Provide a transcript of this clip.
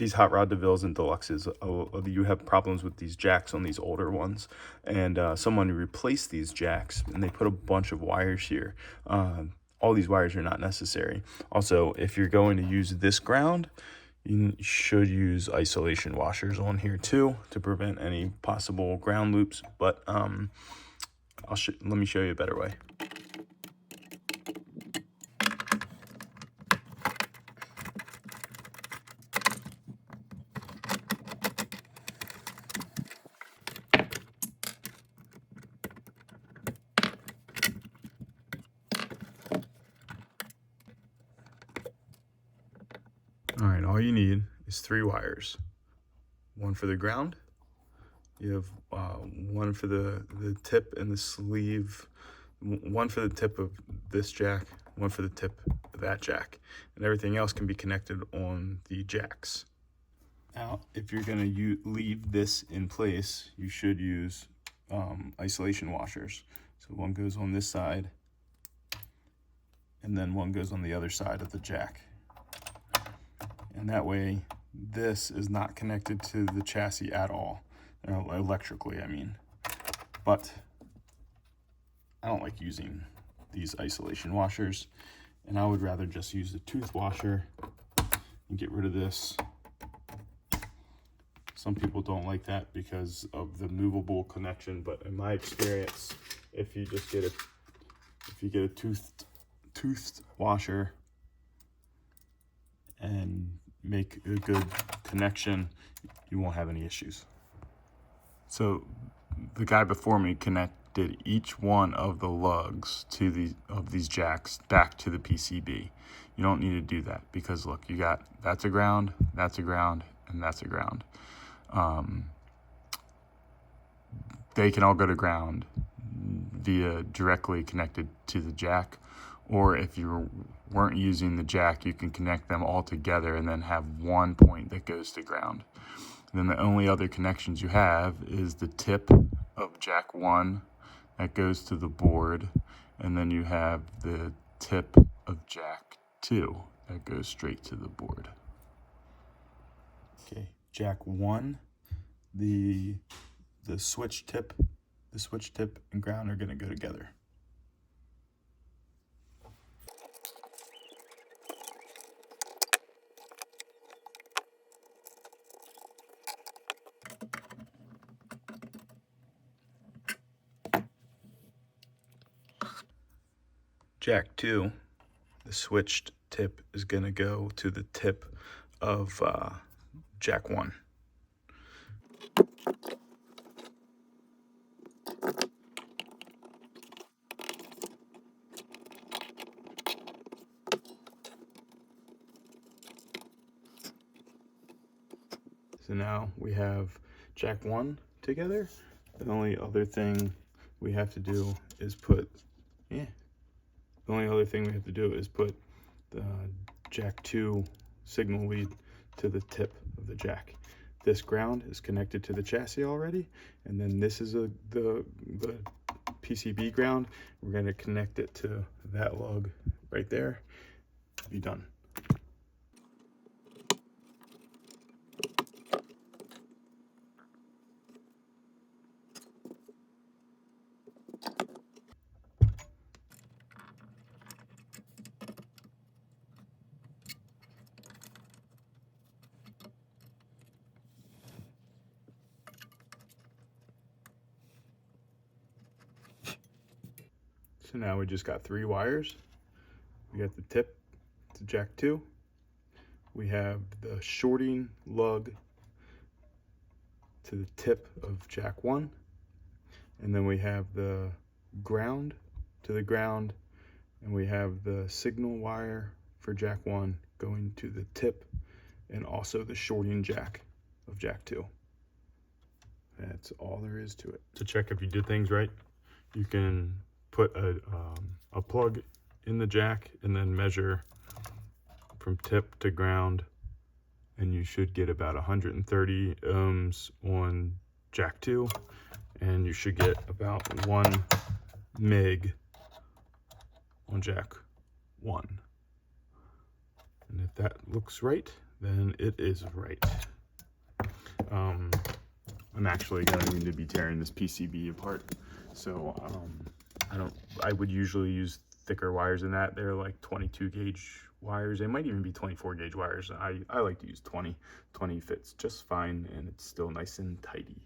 these hot rod Devilles and Deluxes, you have problems with these jacks on these older ones, and someone replaced these jacks and they put a bunch of wires here. All these wires are not necessary. Also, if you're going to use this ground, you should use isolation washers on here too to prevent any possible ground loops, but let me show you a better way. All right, all you need is 3 wires. One for the ground. You have one for the tip and the sleeve, one for the tip of this jack, one for the tip of that jack, and everything else can be connected on the jacks. Now, if you're going to leave this in place, you should use isolation washers. So one goes on this side, and then one goes on the other side of the jack. And that way, this is not connected to the chassis at all, electrically, I mean. But I don't like using these isolation washers, and I would rather just use the tooth washer and get rid of this. Some people don't like that because of the movable connection, but in my experience, if you just get a toothed washer and make a good connection, you won't have any issues. So the guy before me connected each one of the lugs of these jacks back to the PCB. You don't need to do that because look, you got that's a ground, and that's a ground. They can all go to ground via directly connected to the jack, or if you weren't using the jack, you can connect them all together and then have one point that goes to ground. And then the only other connections you have is the tip of jack 1 that goes to the board, and then you have the tip of jack 2 that goes straight to the board. Okay, jack 1, the switch tip and ground are going to go together. Jack 2, the switched tip is going to go to the tip of jack 1. So now we have jack 1 together. The only other thing we have to do is put the jack 2 signal lead to the tip of the jack. This ground is connected to the chassis already, and then this is the PCB ground. We're going to connect it to that lug right there. Be done. So now we just got 3 wires. We got the tip to jack 2. We have the shorting lug to the tip of jack 1. And then we have the ground to the ground. And we have the signal wire for jack 1 going to the tip and also the shorting jack of jack 2. That's all there is to it. To check if you did things right, you can put a plug in the jack and then measure from tip to ground, and you should get about 130 ohms on jack 2, and you should get about 1 meg on jack 1. And if that looks right, then it is right. I'm actually going to be tearing this PCB apart, so I would usually use thicker wires than that. They're like 22 gauge wires. They might even be 24 gauge wires. I like to use 20. 20 fits just fine, and it's still nice and tidy.